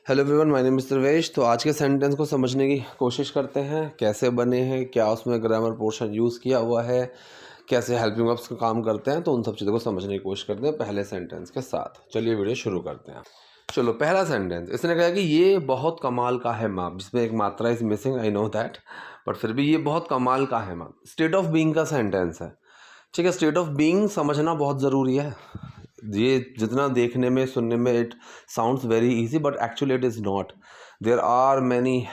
Hello everyone, my name is Sarvesh. तो आज के सेंटेंस को समझने की कोशिश करते हैं, कैसे बने हैं, क्या उसमें ग्रामर पोर्शन यूज़ किया हुआ है, कैसे हेल्पिंग वर्ब्स का काम करते हैं। तो उन सब चीज़ों को समझने की कोशिश करते हैं पहले सेंटेंस के साथ। चलिए वीडियो शुरू करते हैं। चलो, पहला सेंटेंस इसने कहा कि ये बहुत कमाल का है मैम, जिसमें एक मात्रा is missing, I know that, but फिर भी ये बहुत कमाल का है मैम। स्टेट ऑफ बीइंग का सेंटेंस है, ठीक है। स्टेट ऑफ बीइंग समझना बहुत ज़रूरी है। ये जितना देखने में सुनने में it sounds very easy, but actually it is not. There are many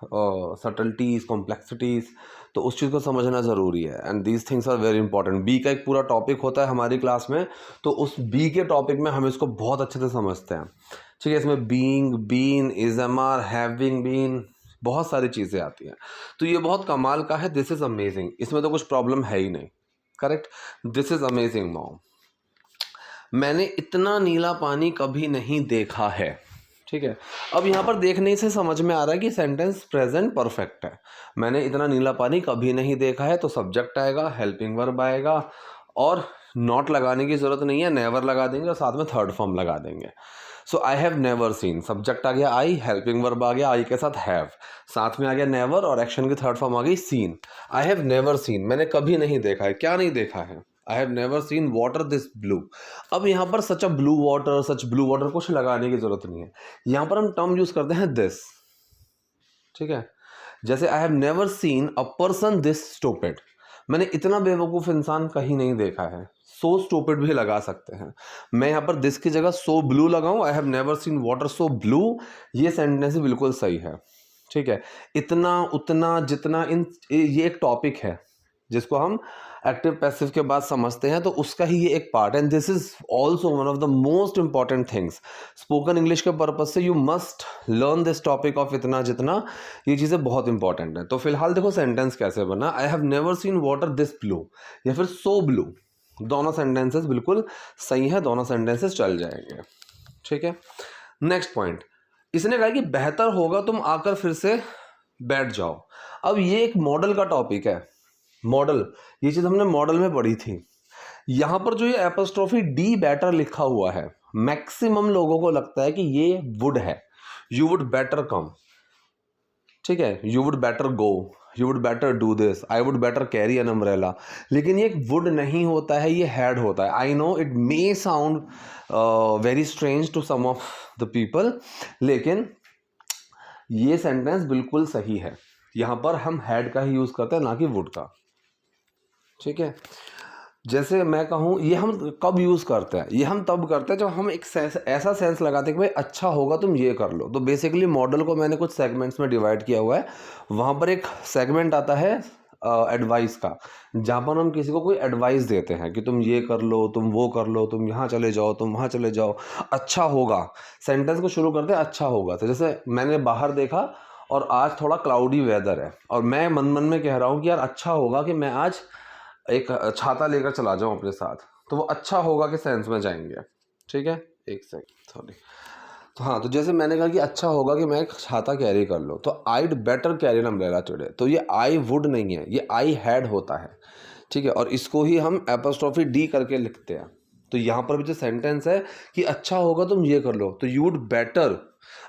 subtleties, complexities. तो उस चीज़ को समझना ज़रूरी है, and these things are very important. B का एक पूरा टॉपिक होता है हमारी क्लास में, तो उस बी के टॉपिक में हम इसको बहुत अच्छे से समझते हैं, ठीक है। इसमें being, been, is am are, having been, बहुत सारी चीज़ें आती हैं। तो ये बहुत कमाल का है, दिस इज़ अमेजिंग, इसमें तो कुछ प्रॉब्लम है ही नहीं, correct. This is amazing mom. मैंने इतना नीला पानी कभी नहीं देखा है, ठीक है। अब यहाँ पर देखने से समझ में आ रहा है कि सेंटेंस प्रेजेंट परफेक्ट है। मैंने इतना नीला पानी कभी नहीं देखा है, तो सब्जेक्ट आएगा, हेल्पिंग वर्ब आएगा, और नॉट लगाने की ज़रूरत नहीं है, नेवर लगा देंगे और साथ में थर्ड फॉर्म लगा देंगे। So I have never seen, subject आ गया आई, हेल्पिंग वर्ब आ गया आई के साथ हैव, साथ में आ गया नेवर और एक्शन की थर्ड फॉर्म आ गई seen. I have never seen, मैंने कभी नहीं देखा है। क्या नहीं देखा है? I have never seen water this blue. अब यहाँ पर such a blue water, such blue water कुछ लगाने की जरूरत नहीं है। यहाँ पर हम टर्म यूज करते हैं दिस, ठीक है। जैसे आई have never seen a person this stupid, मैंने इतना बेवकूफ़ इंसान कहीं नहीं देखा है। सो स्टूपिड भी लगा सकते हैं। मैं यहाँ पर दिस की जगह सो ब्लू लगाऊं, आई have never seen water so blue, ये सेंटेंस बिल्कुल सही है, ठीक है। इतना, उतना, जितना, इन ये एक टॉपिक है जिसको हम एक्टिव पैसिव के बाद समझते हैं, तो उसका ही ये एक पार्ट है। And this is also one of the most important things. Spoken English के पर्पज से you must learn this topic of इतना जितना, ये चीज़ें बहुत इंपॉर्टेंट है। तो फिलहाल देखो सेंटेंस कैसे बना, आई have never seen water this blue या फिर सो ब्लू। दोनों सेंटेंसेस बिल्कुल सही है, दोनों सेंटेंसेस चल जाएंगे, ठीक है। नेक्स्ट पॉइंट, इसने कहा कि बेहतर होगा तुम आकर फिर से बैठ जाओ। अब ये एक मॉडल का टॉपिक है। मॉडल, ये चीज हमने मॉडल में पढ़ी थी। यहां पर जो ये एपोस्ट्रोफी डी बेटर लिखा हुआ है, मैक्सिमम लोगों को लगता है कि ये वुड है। यू वुड बेटर कम, ठीक है। You would better go, you would better do this, I would better carry an umbrella. लेकिन ये वुड नहीं होता है, ये हैड होता है। I know it may sound very strange to some of the people, लेकिन ये सेंटेंस बिल्कुल सही है। यहां पर हम हैड का ही यूज करते हैं, ना कि वुड का, ठीक है। जैसे मैं कहूँ, ये हम कब यूज़ करते हैं? ये हम तब करते हैं जब हम एक ऐसा सेंस लगाते हैं कि भाई अच्छा होगा तुम ये कर लो। तो बेसिकली मॉडल को मैंने कुछ सेगमेंट्स में डिवाइड किया हुआ है। वहाँ पर एक सेगमेंट आता है एडवाइस का, जहाँ पर हम किसी को कोई एडवाइस देते हैं कि तुम ये कर लो, तुम वो कर लो, तुम यहाँ चले जाओ, तुम वहाँ चले जाओ, अच्छा होगा। सेंटेंस को शुरू करते हैं अच्छा होगा। तो जैसे मैंने बाहर देखा और आज थोड़ा क्लाउडी वेदर है, और मैं मन मन में कह रहा हूँ कि यार अच्छा होगा कि मैं आज एक छाता लेकर चला जाऊं अपने साथ, तो वो अच्छा होगा कि सेंस में जाएंगे, ठीक है। एक सेकंड, सॉरी। तो हाँ, तो जैसे मैंने कहा कि अच्छा होगा कि मैं एक छाता कैरी कर लूँ, तो I'd better carry an umbrella today, तो ये आई वुड नहीं है, ये आई हैड होता है, ठीक है। और इसको ही हम एपोस्ट्रोफी डी करके लिखते हैं। तो यहाँ पर भी जो सेंटेंस है कि अच्छा होगा तुम ये कर लो, तो यू वुड बेटर।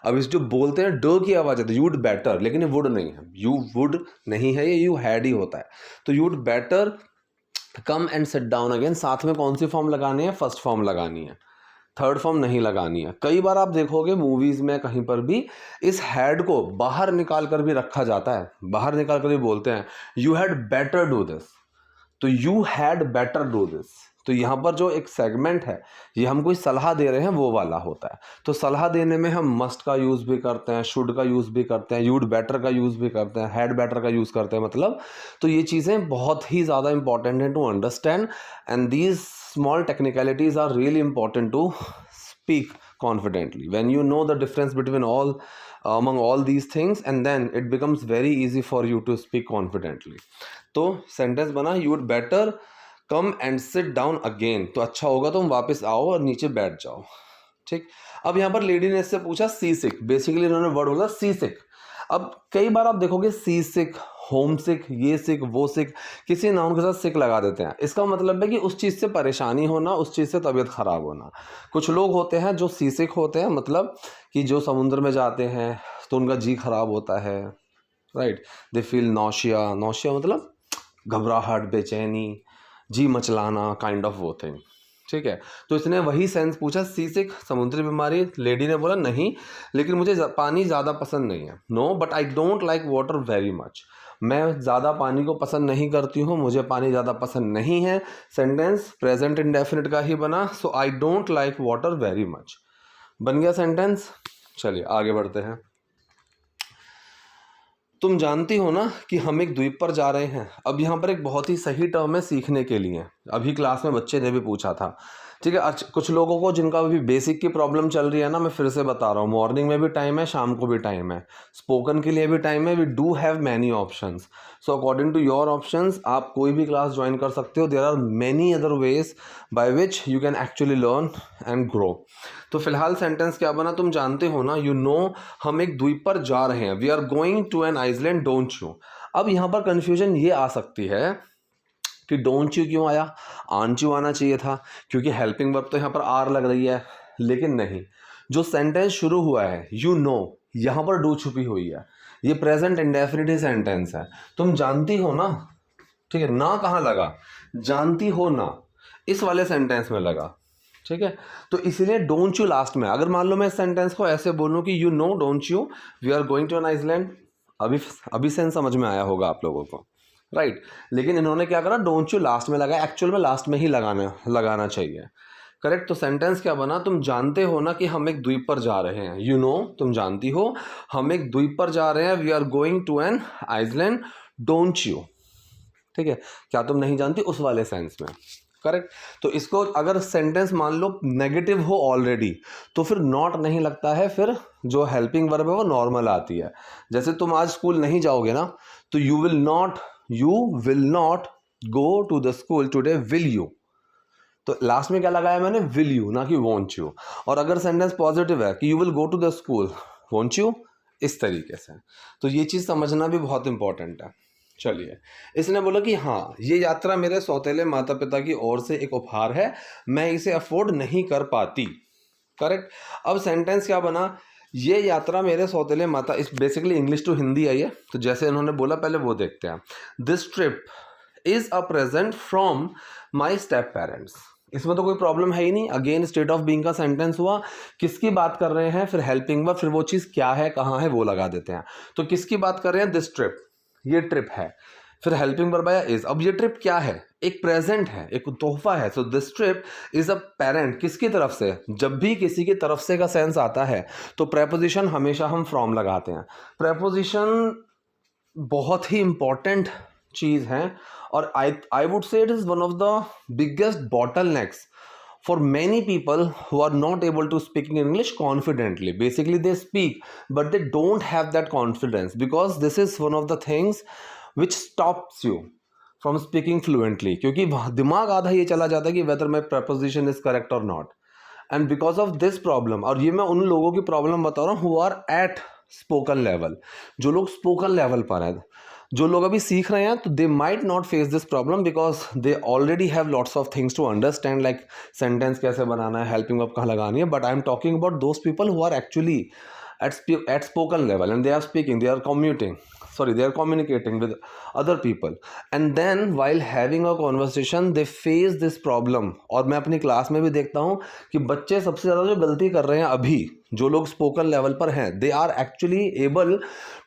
अब इस जो बोलते हैं ड की आवाज है, तो यू वुड बेटर, लेकिन ये वुड नहीं है, यू वुड नहीं है, ये यू हैड ही होता है। तो you would better come and sit down again. साथ में कौन सी फॉर्म लगानी है? फर्स्ट फॉर्म लगानी है, थर्ड फॉर्म नहीं लगानी है। कई बार आप देखोगे मूवीज में कहीं पर भी इस हैड को बाहर निकाल कर भी रखा जाता है, बाहर निकाल कर भी बोलते हैं you had better do this, तो you had better do this. तो यहाँ पर जो एक सेगमेंट है, ये हम कोई सलाह दे रहे हैं वो वाला होता है। तो सलाह देने में हम मस्ट का यूज भी करते हैं, शुड का यूज भी करते हैं, यूड बेटर का यूज भी करते हैं, हैड बेटर का यूज करते हैं, मतलब। तो ये चीज़ें बहुत ही ज़्यादा इंपॉर्टेंट हैं to understand, and these small technicalities are really important to speak confidently. When you know the difference between all among all these things, and then it becomes very easy for you to speak confidently. तो sentence बना you would better come and sit down again, तो अच्छा होगा तुम वापस आओ और नीचे बैठ जाओ, ठीक। अब यहाँ पर लेडी ने इससे पूछा सी सिक, बेसिकली इन्होंने वर्ड बोला सी सिक। अब कई बार आप देखोगे सी सिक, होम सिक, ये सिक, वो सिक, किसी नाउन के साथ सिक लगा देते हैं। इसका मतलब है कि उस चीज़ से परेशानी होना, उस चीज़ से तबीयत ख़राब होना। कुछ लोग होते हैं जो सी सिक होते हैं, मतलब कि जो समुद्र में जाते हैं तो उनका जी खराब होता है, right. They feel nausea, nausea मतलब घबराहट, बेचैनी, जी मचलाना, काइंड ऑफ वो थिंग, ठीक है। तो इसने वही सेंस पूछा, सी सिक समुद्री बीमारी। लेडी ने बोला नहीं, लेकिन मुझे पानी ज़्यादा पसंद नहीं है। No but I don't like water very much, मैं ज़्यादा पानी को पसंद नहीं करती हूँ, मुझे पानी ज़्यादा पसंद नहीं है। सेंटेंस प्रेजेंट इंडेफिनिट का ही बना, so I don't like water very much, बन गया सेंटेंस। चलिए आगे बढ़ते हैं। तुम जानती हो ना कि हम एक द्वीप पर जा रहे हैं। अब यहाँ पर एक बहुत ही सही टर्म है सीखने के लिए, अभी क्लास में बच्चे ने भी पूछा था, ठीक है। कुछ लोगों को जिनका अभी बेसिक की प्रॉब्लम चल रही है ना, मैं फिर से बता रहा हूँ, मॉर्निंग में भी टाइम है, शाम को भी टाइम है, स्पोकन के लिए भी टाइम है। We do have many options, so according to your options आप कोई भी क्लास ज्वाइन कर सकते हो। There are many other ways by which you can actually learn and grow. तो फिलहाल सेंटेंस क्या बना, तुम जानते हो ना, यू नो, हम एक द्वीप पर जा रहे हैं, we are going to an Iceland, don't you. अब यहाँ पर कंफ्यूजन ये आ सकती है कि डोंट यू क्यों आया, आंट यू आना चाहिए था, क्योंकि हेल्पिंग वर्ब तो यहाँ पर आर लग रही है। लेकिन नहीं, जो सेंटेंस शुरू हुआ है यू नो, यहाँ पर डू छुपी हुई है, ये प्रेजेंट इंडेफिनिट सेंटेंस है। तुम जानती हो ना, ठीक है, ना कहाँ लगा, जानती हो ना इस वाले सेंटेंस में लगा, ठीक है। तो इसलिए डोंट यू लास्ट में। अगर मान लो मैं इस सेंटेंस को ऐसे बोलूं कि you know don't you we are going to an Iceland, अभी सेंस समझ में आया होगा आप लोगों को, राइट। लेकिन इन्होंने क्या करा, डोंट यू लास्ट में लगाया, एक्चुअल में लास्ट में ही लगाना चाहिए, करेक्ट। तो सेंटेंस क्या बना, तुम जानते हो ना कि हम एक द्वीप पर जा रहे हैं, यू नो, तुम जानती हो हम एक द्वीप पर जा रहे हैं, we are going to an Iceland, don't you, ठीक है। क्या तुम नहीं जानती, उस वाले सेंस में, करेक्ट। तो इसको अगर सेंटेंस मान लो नेगेटिव हो ऑलरेडी, तो फिर नॉट नहीं लगता है, फिर जो हेल्पिंग वर्ब है वो नॉर्मल आती है। जैसे तुम आज स्कूल नहीं जाओगे ना, तो you will not go to the school today, will you, तो लास्ट में क्या लगाया मैंने, विल यू, ना कि वॉन्ट यू। और अगर सेंटेंस पॉजिटिव है कि you will go to the school, won't you, इस तरीके से। तो ये चीज़ समझना भी बहुत इंपॉर्टेंट है। चलिए, इसने बोला कि हाँ, ये यात्रा मेरे सौतेले माता पिता की ओर से एक उपहार है, मैं इसे अफोर्ड नहीं कर पाती, करेक्ट। अब सेंटेंस क्या बना, ये यात्रा मेरे सौतेले माता, इस बेसिकली इंग्लिश टू हिंदी आई है, तो जैसे इन्होंने बोला पहले वो देखते हैं। This trip is a present from my step parents, इसमें तो कोई प्रॉब्लम है ही नहीं। अगेन स्टेट ऑफ बीइंग का सेंटेंस हुआ, किसकी बात कर रहे हैं, फिर हेल्पिंग वर्ब, फिर वो चीज़ क्या है, कहाँ है, वो लगा देते हैं। तो किसकी बात कर रहे हैं, दिस ट्रिप, ये ट्रिप है, फिर हेल्पिंग वर्ब आया इज। अब ये ट्रिप क्या है, एक प्रेजेंट है, एक तोहफा है। सो this trip is a parent, किसकी तरफ से, जब भी किसी की तरफ से का सेंस आता है तो प्रेपोजिशन हमेशा हम फ्रॉम लगाते हैं। प्रेपोजिशन बहुत ही इंपॉर्टेंट चीज़ है, और I would say it is one of the biggest bottlenecks for many people who are not able to speaking English confidently. Basically they speak but they don't have that confidence, because this is one of the things which stops you from speaking fluently, क्योंकि दिमाग आधा ये चला जाता है कि whether my preposition is correct or not, and because of this problem, और ये मैं उन लोगों की प्रॉब्लम बता रहा हूँ who are at spoken level, जो लोग स्पोकन लेवल पर हैं, जो लोग अभी सीख रहे हैं, तो they might not face this problem because they already have lots of things to understand, like sentence कैसे बनाना है, हेल्पिंग वर्ब कहाँ लगानी है। But I am talking about those people who are actually at spoken level, and they are speaking, they are communicating with other people, and then while having a conversation they face this problem। और मैं अपनी class में भी देखता हूँ कि बच्चे सबसे ज़्यादा जो गलती कर रहे हैं अभी, जो लोग स्पोकन लेवल पर हैं, they are actually able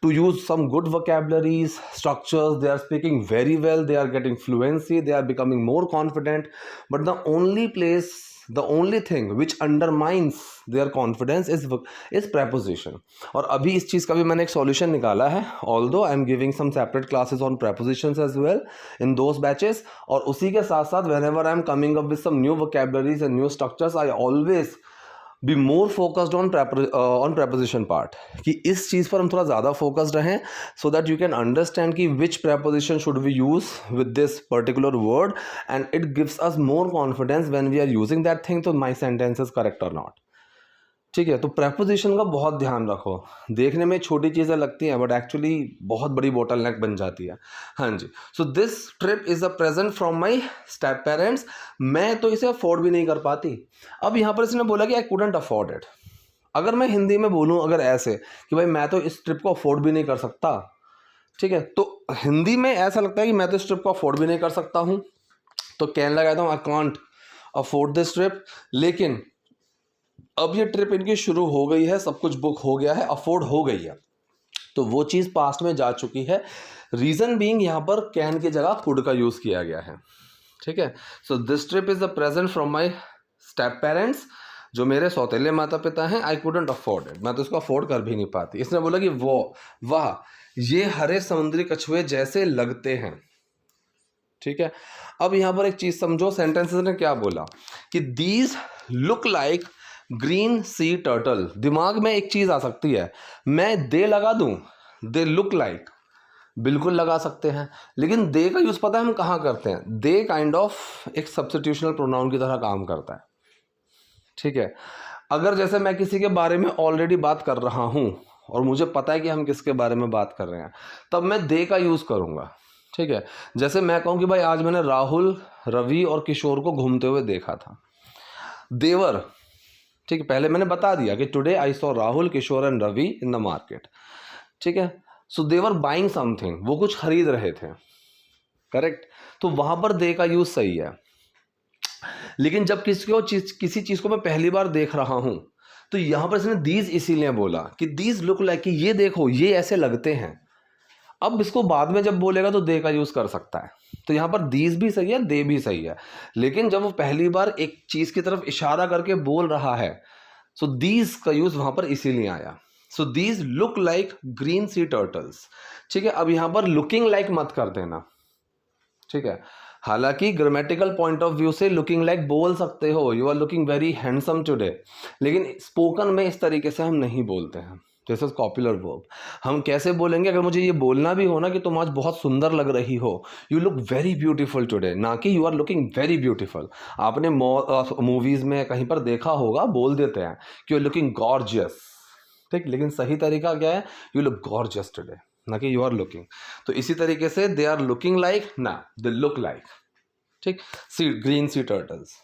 to use some good vocabularies, structures, they are speaking very well, they are getting fluency, they are becoming more confident, but the only thing which undermines their confidence is preposition। और अभी इस चीज़ का भी मैंने एक solution निकाला है, although I am giving some separate classes on prepositions as well in those batches, और उसी के साथ साथ whenever I am coming up with some new vocabularies and new structures, I always be more focused on preposition part, कि इस चीज़ पर हम थोड़ा ज़्यादा फोकस्ड रहें, so that you can understand कि which preposition should we use with this particular word, and it gives us more confidence when we are using that thing, तो my sentence is correct or not। ठीक है, तो preposition का बहुत ध्यान रखो। देखने में छोटी चीज़ें लगती हैं बट एक्चुअली बहुत बड़ी बोटलनेक बन जाती है। हाँ जी, so this trip is a present from my step parents. मैं तो इसे अफोर्ड भी नहीं कर पाती। अब यहाँ पर इसने बोला कि आई कुडंट अफोर्ड इट। अगर मैं हिंदी में बोलूँ अगर ऐसे कि भाई मैं तो इस ट्रिप को अफोर्ड भी नहीं कर सकता, ठीक है, तो हिंदी में ऐसा लगता है कि मैं तो इस ट्रिप को अफोर्ड भी नहीं कर सकता हूँ, तो कहने लगा था I can't afford this trip. लेकिन अब ये ट्रिप इनकी शुरू हो गई है, सब कुछ बुक हो गया है, अफोर्ड हो गई है, तो वो चीज़ पास्ट में जा चुकी है। रीज़न बीइंग यहाँ पर कैन की जगह कुड का यूज़ किया गया है। ठीक है, सो this trip is the present from my step parents, जो मेरे सौतेले माता पिता हैं। आई कुडंट अफोर्ड इट, मैं तो इसको अफोर्ड कर भी नहीं पाती। इसने बोला कि वो वाह ये हरे समुद्री कछुए जैसे लगते हैं। ठीक है, अब यहाँ पर एक चीज़ समझो, सेंटेंसेस ने क्या बोला कि these look like green sea turtle. दिमाग में एक चीज़ आ सकती है, मैं दे लगा दूं, दे लुक लाइक, बिल्कुल लगा सकते हैं, लेकिन दे का यूज़ पता है हम कहाँ करते हैं? दे काइंड ऑफ एक सब्स्टिट्यूशनल प्रोनाउन की तरह काम करता है। ठीक है, अगर जैसे मैं किसी के बारे में ऑलरेडी बात कर रहा हूँ और मुझे पता है कि हम किसके बारे में बात कर रहे हैं, तब मैं दे का यूज़ करूँगा। ठीक है, जैसे मैं कहूँ कि भाई आज मैंने राहुल, रवि और किशोर को घूमते हुए देखा था। देवर, ठीक है, पहले मैंने बता दिया कि today I saw Rahul, Kishore and Ravi in the market. ठीक है, सो देवर बाइंग समथिंग, वो कुछ खरीद रहे थे, करेक्ट, तो वहां पर दे का यूज सही है। लेकिन जब किसी चीज को मैं पहली बार देख रहा हूं, तो यहां पर इसने दीज इसीलिए बोला कि दीज लुक लाइक, कि ये देखो ये ऐसे लगते हैं। अब इसको बाद में जब बोलेगा तो दे का यूज कर सकता है, तो यहां पर दीज भी सही है, दे भी सही है। लेकिन जब वो पहली बार एक चीज की तरफ इशारा करके बोल रहा है, सो दीज का यूज वहां पर इसीलिए आया। So these look like green C turtles. ठीक है, अब यहां पर लुकिंग लाइक मत कर देना। ठीक है, हालांकि ग्रामेटिकल पॉइंट ऑफ व्यू से लुकिंग लाइक बोल सकते हो, you are looking very handsome today, लेकिन स्पोकन में इस तरीके से हम नहीं बोलते हैं। This is copular verb. हम कैसे बोलेंगे? अगर मुझे ये बोलना भी हो ना कि तुम आज बहुत सुंदर लग रही हो, you look very beautiful today, ना कि you are looking very beautiful. आपने मूवीज में कहीं पर देखा होगा, बोल देते हैं कि यू आर लुकिंग गॉर्जियस। ठीक, लेकिन सही तरीका क्या है? यू लुक गॉर्जियस टुडे, ना कि यू आर लुकिंग। तो इसी तरीके से दे आर लुकिंग लाइक, ना दे लुक लाइक। ठीक, सी ग्रीन सी टर्टल्स।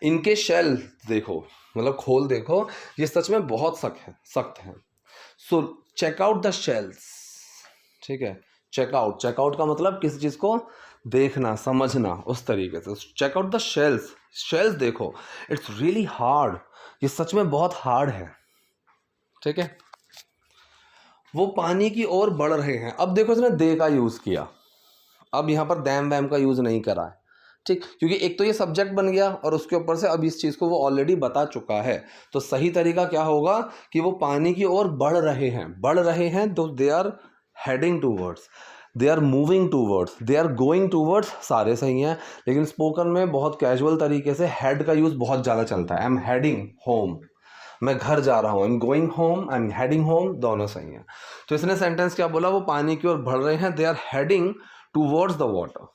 इनके शेल देखो, मतलब खोल देखो, ये सच में बहुत सख्त है। So check out the shells. ठीक है, चेकआउट, चेकआउट का मतलब किसी चीज को देखना, समझना, उस तरीके से। Check out the shells, shells देखो, इट्स रियली हार्ड, ये सच में बहुत हार्ड है। ठीक है, वो पानी की ओर बढ़ रहे हैं। अब देखो इसने दे का यूज किया, अब यहाँ पर दैम वैम का यूज नहीं करा है। ठीक, क्योंकि एक तो ये सब्जेक्ट बन गया और उसके ऊपर से अब इस चीज को वो ऑलरेडी बता चुका है। तो सही तरीका क्या होगा कि वो पानी की ओर बढ़ रहे हैं। बढ़ रहे हैं तो they are heading towards, they are moving towards, they are going towards, सारे सही हैं। लेकिन स्पोकन में बहुत कैजुअल तरीके से हेड का यूज बहुत ज़्यादा चलता है। आई एम हेडिंग होम, मैं घर जा रहा हूँ, I am going home, I am heading home, दोनों सही हैं। तो इसने सेंटेंस क्या बोला? वो पानी की ओर बढ़ रहे हैं, they are heading towards the water.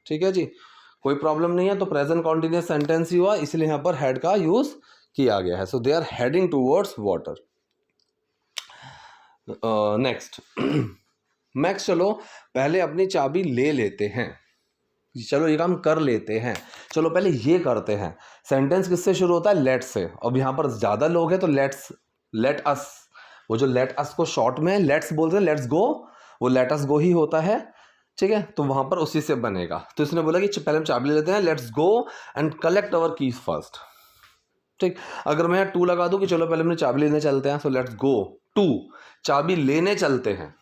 ठीक है जी, कोई प्रॉब्लम नहीं है। तो प्रेजेंट कॉन्टिन्यूअस सेंटेंस ही हुआ, इसलिए यहाँ पर हेड का यूज किया गया है। So they are heading towards water. Next max, चलो पहले अपनी चाबी ले लेते हैं। चलो ये काम कर लेते हैं, चलो पहले ये करते हैं। सेंटेंस किससे शुरू होता है? लेट से। अब यहाँ पर ज़्यादा लोग हैं तो लेट्स, लेट अस, वो जो लेट अस को शॉर्ट में लेट्स बोलते हैं, लेट्स गो, वो लेट अस गो ही होता है। ठीक है, तो वहाँ पर उसी से बनेगा। तो इसने बोला कि पहले हम चाबी ले लेते हैं, let's go and collect our keys first. ठीक, अगर मैं टू लगा दूं कि चलो पहले हमने चाबी लेने चलते हैं, सो लेट्स गो टू, चाबी लेने चलते हैं,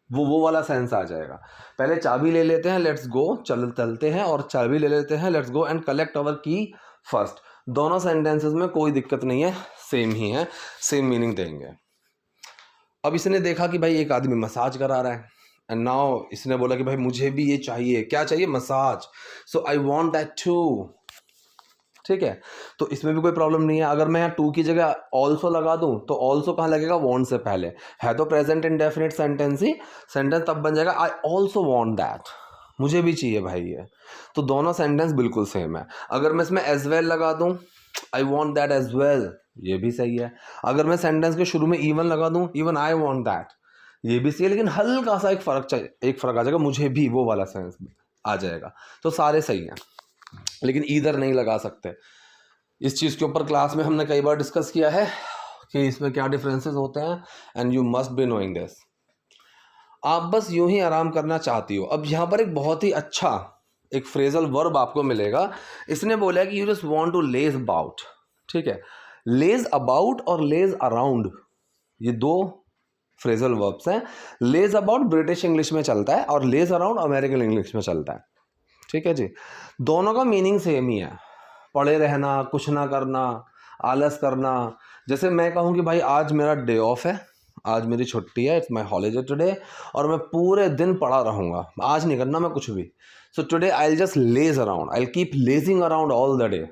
वो वाला सेंस आ जाएगा। पहले चाबी ले लेते हैं, लेट्स गो, चलते हैं, और चाबी ले लेते हैं, लेट्स गो एंड कलेक्ट अवर की फर्स्ट। दोनों सेंटेंसेस में कोई दिक्कत नहीं है, सेम ही है, सेम मीनिंग देंगे। अब इसने देखा कि भाई एक आदमी मसाज करा रहा है, एंड नाउ इसने बोला कि भाई मुझे भी ये चाहिए। क्या चाहिए? Massage. So I want that too. ठीक है, तो इसमें भी कोई प्रॉब्लम नहीं है। अगर मैं यहाँ टू की जगह ऑल्सो लगा दूं तो ऑल्सो कहाँ लगेगा? वॉन्ट से पहले। है तो प्रेजेंट इंडेफिनिट सेंटेंस ही, सेंटेंस तब बन जाएगा आई ऑल्सो वॉन्ट दैट, मुझे भी चाहिए भाई ये। तो दोनों सेंटेंस बिल्कुल सेम है। अगर मैं इसमें एज वेल लगा दूं I want that as well, ये भी सही है। अगर मैं सेंटेंस के शुरू में इवन लगा दूं, इवन आई वॉन्ट दैट, ये भी सही है, लेकिन हल्का सा एक फ़र्क आ जाएगा, मुझे भी, वो वाला सेंस आ जाएगा। तो सारे सही हैं, लेकिन ईदर नहीं लगा सकते। इस चीज़ के ऊपर क्लास में हमने कई बार डिस्कस किया है कि इसमें क्या डिफरेंसेस होते हैं, and you must be knowing this. आप बस यूं ही आराम करना चाहती हो। अब यहाँ पर एक बहुत ही अच्छा एक फ्रेजल वर्ब आपको मिलेगा। इसने बोला कि you just want to laze about, ठीक है। लेज अबाउट और लेज अराउंड, ये दो फ्रेजल वर्ब्स हैं। लेज अबाउट ब्रिटिश इंग्लिश में चलता है और लेज अराउंड अमेरिकन इंग्लिश में चलता है, ठीक है जी। दोनों का मीनिंग सेम ही है, पड़े रहना, कुछ ना करना, आलस करना। जैसे मैं कहूँ कि भाई आज मेरा डे ऑफ है, आज मेरी छुट्टी है, इट्स माई हॉलीडे टुडे, और मैं पूरे दिन पड़ा रहूँगा, आज नहीं करना मैं कुछ भी। So today I will just laze around, I will keep lazing around all the day.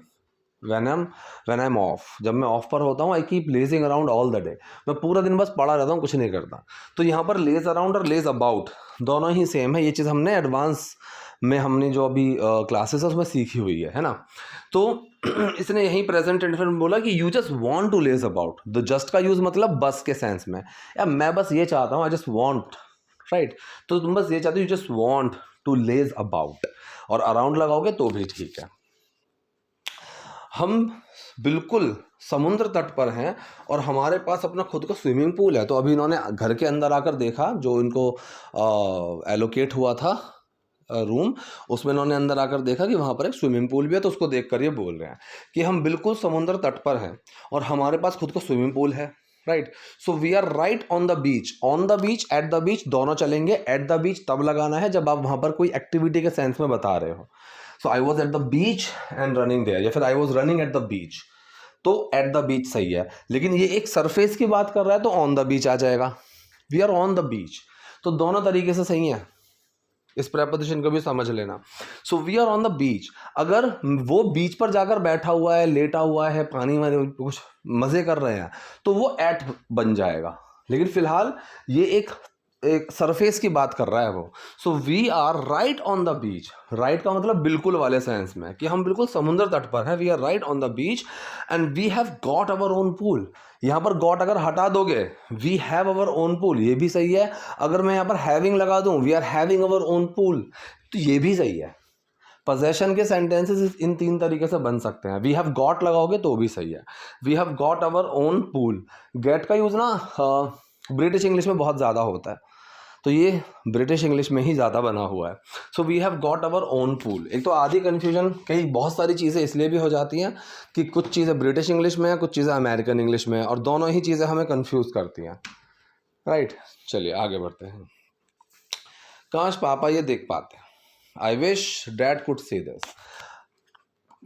When I am off, जब मैं ऑफ पर होता हूँ, I keep lazing around all the day, मैं पूरा दिन बस पड़ा रहता हूँ, कुछ नहीं करता। तो यहाँ पर लेज अराउंड और लेज अबाउट दोनों ही सेम है। ये चीज़ हमने एडवांस में हमने जो अभी क्लासेस है उसमें सीखी हुई है ना। तो इसने यही प्रेजेंट टेंस में बोला कि you just want to laze about. The just का यूज मतलब बस के सेंस में, या मैं बस ये चाहता हूँ, आई जस्ट वांट, राइट। तो तुम बस ये चाहते हो, you just want to laze about, और अराउंड लगाओगे तो भी ठीक है। हम बिल्कुल समुद्र तट पर हैं और हमारे पास अपना खुद का स्विमिंग पूल है। तो अभी इन्होंने घर के अंदर आकर देखा, जो इनको एलोकेट हुआ था रूम, उसमें इन्होंने अंदर आकर देखा कि वहाँ पर एक स्विमिंग पूल भी है। तो उसको देखकर ये बोल रहे हैं कि हम बिल्कुल समुद्र तट पर हैं और हमारे पास खुद का स्विमिंग पूल है, right. So we are right on the beach. On the beach, at the beach, दोनों चलेंगे। एट द बीच तब लगाना है जब आप वहाँ पर कोई एक्टिविटी के सेंस में बता रहे हो। So I was at the beach and running there, या फिर I was running at the beach, तो एट द बीच सही है। लेकिन ये एक सरफेस की बात कर रहा है तो ऑन द बीच आ जाएगा। We are on the beach, तो दोनों तरीके से सही है। इस प्रेपोजिशन को भी समझ लेना। So we are on the beach, अगर वो बीच पर जाकर बैठा हुआ है, लेटा हुआ है, पानी में कुछ मजे कर रहे हैं, तो वो एट बन जाएगा। लेकिन फिलहाल ये एक सरफेस की बात कर रहा है वो। So we are right on the beach. Right का मतलब बिल्कुल वाले सेंस में, कि हम बिल्कुल समुद्र तट पर हैं। We are right on the beach and we have got our own pool. यहाँ पर गॉट अगर हटा दोगे, we have our own pool, ये भी सही है। अगर मैं यहाँ पर हैविंग लगा दूं, we are having our own pool, तो ये भी सही है। पोजेशन के सेंटेंसेस इन तीन तरीके से बन सकते हैं। वी हैव गॉट लगाओगे तो भी सही है। We have got our own pool. Get का यूज ना ब्रिटिश इंग्लिश में बहुत ज़्यादा होता है, तो ये ब्रिटिश इंग्लिश में ही ज़्यादा बना हुआ है। So we have got our own pool. एक तो आधी कन्फ्यूजन, कई बहुत सारी चीज़ें इसलिए भी हो जाती हैं कि कुछ चीज़ें ब्रिटिश इंग्लिश में है, कुछ चीज़ें अमेरिकन इंग्लिश में है, और दोनों ही चीज़ें हमें कन्फ्यूज़ करती हैं, राइट। चलिए आगे बढ़ते हैं। काश पापा ये देख पाते। I wish dad could see this.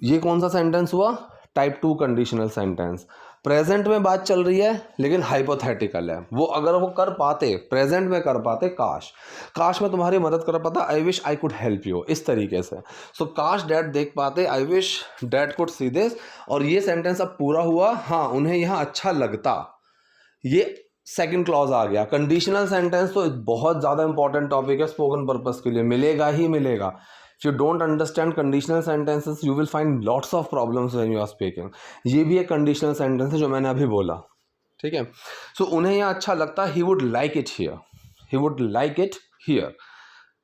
ये कौन सा सेंटेंस हुआ? Type 2 conditional sentence. प्रेजेंट में बात चल रही है लेकिन हाइपोथेटिकल है। वो अगर वो कर पाते, प्रेजेंट में कर पाते, काश मैं तुम्हारी मदद कर पाता, I wish I could help you, इस तरीके से। सो काश डैड देख पाते, I wish dad could see this. और ये सेंटेंस अब पूरा हुआ, हाँ उन्हें यहाँ अच्छा लगता, ये सेकंड क्लॉज आ गया। कंडीशनल सेंटेंस तो बहुत ज़्यादा इंपॉर्टेंट टॉपिक है स्पोकन पर्पस के लिए, मिलेगा ही मिलेगा। If you don't understand conditional sentences, you will find lots of problems when you are speaking. ये भी एक conditional sentence है जो मैंने अभी बोला, ठीक है। So उन्हें यहाँ अच्छा लगता, he would like it here, he would like it here,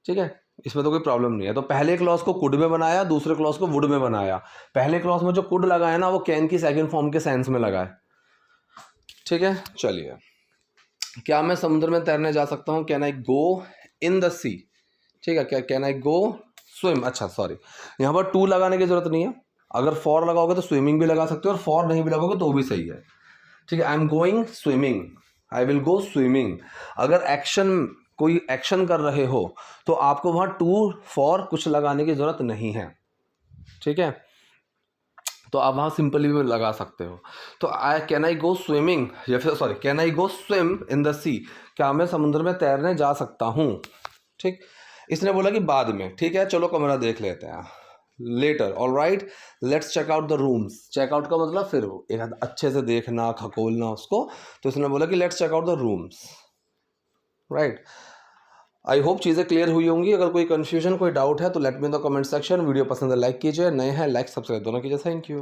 ठीक है। इसमें तो कोई प्रॉब्लम नहीं है। तो पहले क्लॉज को कुड में बनाया, दूसरे क्लॉज को वुड में बनाया। पहले क्लॉज में जो कुड लगाया ना, वो कैन की सेकंड फॉर्म के सेंस में लगाए, ठीक है। चलिए, क्या मैं समुद्र में तैरने जा सकता हूँ? Can I go in the सी, ठीक है। क्या कैन आई गो स्विम, अच्छा सॉरी, यहाँ पर टू लगाने की जरूरत नहीं है। अगर फॉर लगाओगे तो स्विमिंग भी लगा सकते हो, और फॉर नहीं भी लगाओगे तो भी सही है, ठीक है। I am going swimming, I will go swimming. अगर एक्शन, कोई एक्शन कर रहे हो तो आपको वहाँ टू फॉर कुछ लगाने की जरूरत नहीं है, ठीक है। तो आप वहाँ सिंपली भी लगा सकते हो। तो कैन आई गो स्विमिंग, या फिर sorry can I go swim in the sea, क्या मैं समुद्र में तैरने जा सकता हूँ, ठीक। इसने बोला कि बाद में, ठीक है। चलो कमरा देख लेते हैं, later, alright, let's check out the rooms. Check out का मतलब फिर एक अच्छे से देखना, खकोलना उसको। तो इसने बोला कि let's check out the rooms, right. I hope चीज़ें क्लियर हुई होंगी। अगर कोई कन्फ्यूजन, कोई डाउट है तो let me in the comment section. Video पसंद है लाइक कीजिए, नए हैं लाइक सब्सक्राइब दोनों कीजिए। Thank you.